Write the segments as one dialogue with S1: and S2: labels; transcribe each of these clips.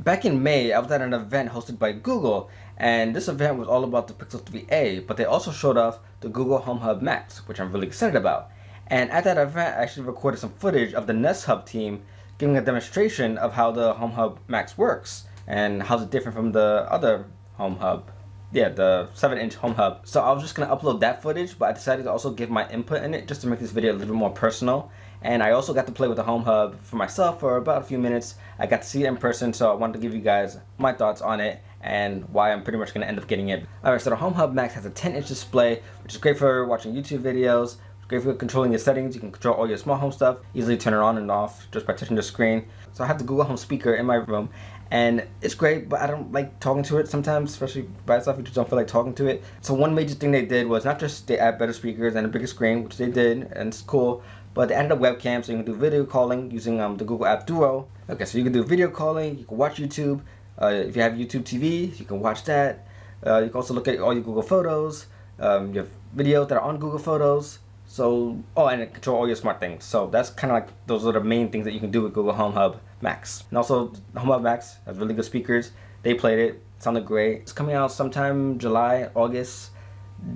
S1: Back in May, I was at an event hosted by Google, and this event was all about the Pixel 3a, but they also showed off the Google Home Hub Max, which I'm really excited about. And at that event, I actually recorded some footage of the Nest Hub team giving a demonstration of how the Home Hub Max works and how's it different from the other Home Hub. Yeah, the 7-inch Home Hub. So I was just going to upload that footage, but I decided to also give my input in it just to make this video a little bit more personal. And I also got to play with the Home Hub for myself for about a few minutes. I got to see it in person, so I wanted to give you guys my thoughts on it and why I'm pretty much going to end up getting it. Alright, so the Home Hub Max has a 10-inch display, which is great for watching YouTube videos. It's great for controlling your settings. You can control all your smart home stuff, easily turn it on and off just by touching the screen. So I have the Google Home speaker in my room, and it's great, but I don't like talking to it sometimes, especially by itself. You just don't feel like talking to it. So one major thing they did was not just they add better speakers and a bigger screen, which they did, and it's cool, but they added a webcam so you can do video calling using the Google app Duo. Okay, so you can do video calling, you can watch YouTube. If you have YouTube TV, you can watch that. You can also look at all your Google Photos. You have videos that are on Google Photos. So, and control all your smart things. So that's kind of like, those are the main things that you can do with Google Home Hub Max. And also, the Home Hub Max has really good speakers. They played it, sounded great. It's coming out sometime July, August.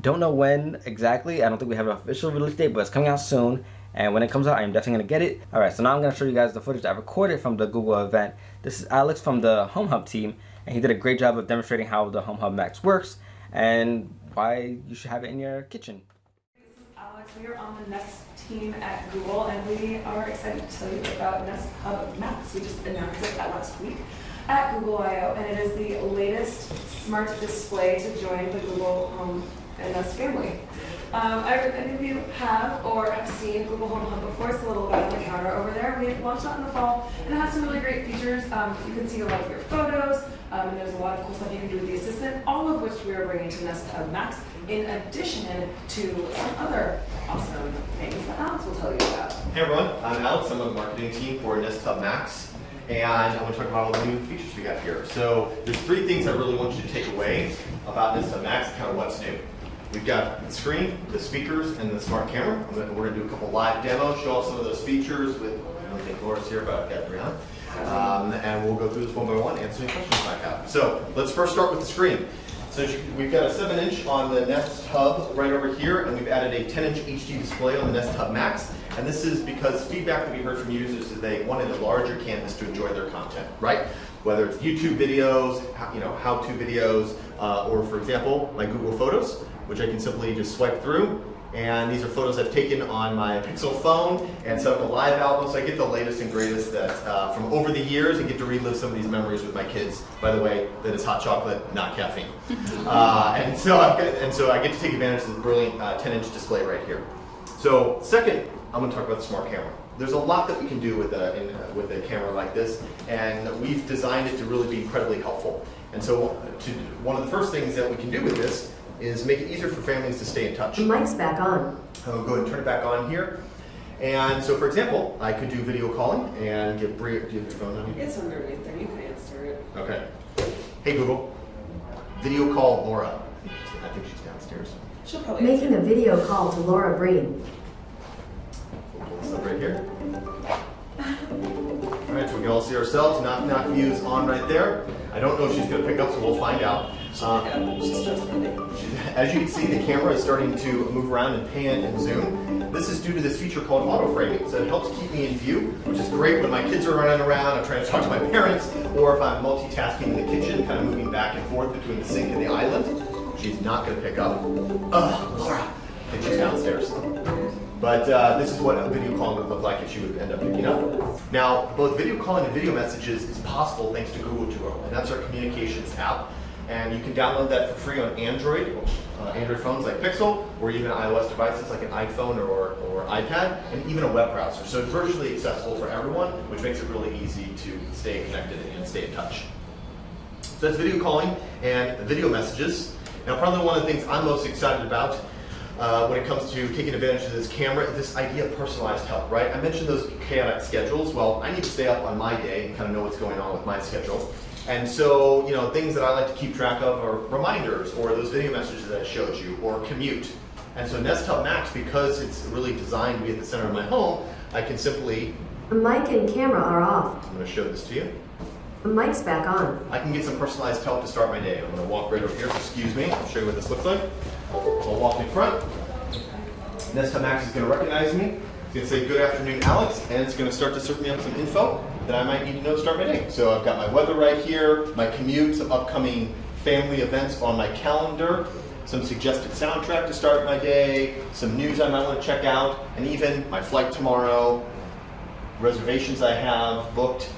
S1: Don't know when exactly. I don't think we have an official release date, but it's coming out soon. And when it comes out, I'm definitely going to get it. Alright, so now I'm going to show you guys the footage I recorded from the Google event. This is Alex from the Home Hub team, and he did a great job of demonstrating how the Home Hub Max works and why you should have it in your kitchen.
S2: Alex, we are on the Nest team at Google, and we are excited to tell you about Nest Hub Max. We just announced it last week at Google I/O, and it is the latest smart display to join the Google Home and Nest family. Any of you have or have seen Google Home Hub before? It's a little guy on the counter over there. We launched it in the fall, and it has some really great features. You can see a lot of your photos, and there's a lot of cool stuff you can do with the Assistant, all of which we are bringing to Nest Hub Max, in addition to some other awesome things that Alex will tell you about.
S3: Hey everyone, I'm Alex. I'm on the marketing team for Nest Hub Max, and I want to talk about all the new features we got here. So there's 3 things I really want you to take away about Nest Hub Max, kind of what's new. We've got the screen, the speakers, and the smart camera. We're going to do a couple live demos, show off some of those features with, I don't think Laura's here, but I've got Brianna. And we'll go through this one by one, answer any questions I have. So let's first start with the screen. So we've got a 7-inch on the Nest Hub right over here, and we've added a 10-inch HD display on the Nest Hub Max. And this is because feedback that we heard from users is they wanted a larger canvas to enjoy their content, right? Whether it's YouTube videos, how-to videos, or for example, my Google Photos, which I can simply just swipe through. And these are photos I've taken on my Pixel phone and set up a live album, so I get the latest and greatest that from over the years and get to relive some of these memories with my kids. By the way, that is hot chocolate, not caffeine. and so I get to take advantage of this brilliant 10-inch display right here. So second, I'm going to talk about the smart camera. There's a lot that we can do with a camera like this, and we've designed it to really be incredibly helpful. And so one of the first things that we can do with this is make it easier for families to stay in touch.
S4: The mic's back on.
S3: I'll go ahead and turn it back on here. And so, for example, I could do video calling and get Bria. Do you have your phone on you?
S2: It's underneath there. You can answer it.
S3: Okay. Hey Google, video call Laura. I think she's downstairs.
S2: She'll probably
S4: Making a video call to Laura Breen.
S3: So right here. All right, so we can all see ourselves. Knock views on right there. I don't know if she's going to pick up, so we'll find out. As you can see, the camera is starting to move around and pan and zoom. This is due to this feature called auto framing. So it helps keep me in view, which is great when my kids are running around, I'm trying to talk to my parents, or if I'm multitasking in the kitchen, kind of moving back and forth between the sink and the island. She's not going to pick up. Laura. I think she's downstairs. But this is what a video call would look like if she would end up picking up. Now, both video calling and video messages is possible thanks to Google Duo, and that's our communications app. And you can download that for free on Android phones like Pixel, or even iOS devices like an iPhone or iPad, and even a web browser. So it's virtually accessible for everyone, which makes it really easy to stay connected and stay in touch. So that's video calling and video messages. Now, probably one of the things I'm most excited about when it comes to taking advantage of this camera is this idea of personalized help, right? I mentioned those chaotic schedules. Well, I need to stay up on my day and kind of know what's going on with my schedule. And so, things that I like to keep track of are reminders, or those video messages that I showed you, or commute. And so Nest Hub Max, because it's really designed to be at the center of my home, I can simply...
S4: The mic and camera are off.
S3: I'm going to show this to you.
S4: The mic's back on.
S3: I can get some personalized help to start my day. I'm going to walk right over here, so excuse me. I'll show you what this looks like. So I'll walk in front. Nest Hub Max is going to recognize me. It's going to say, "Good afternoon, Alex," and it's going to start to serve me up some info that I might need to know to start my day. So I've got my weather right here, my commute, some upcoming family events on my calendar, some suggested soundtrack to start my day, some news I might want to check out, and even my flight tomorrow, reservations I have booked,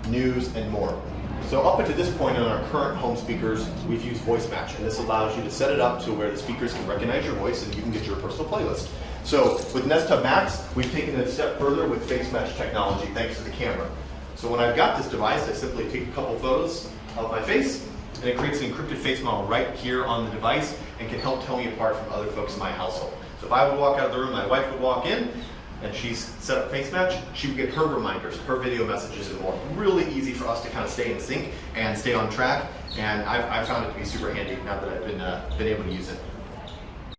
S3: news, and more. So up until this point on our current home speakers, we've used voice match, and this allows you to set it up to where the speakers can recognize your voice and you can get your personal playlist. So with Nest Hub Max, we've taken it a step further with face match technology thanks to the camera. So when I've got this device, I simply take a couple photos of my face, and it creates an encrypted face model right here on the device and can help tell me apart from other folks in my household. So if I would walk out of the room, my wife would walk in, and she's set up face match, she would get her reminders, her video messages, and more. Really easy for us to kind of stay in sync and stay on track, and I've found it to be super handy now that I've been able to use it.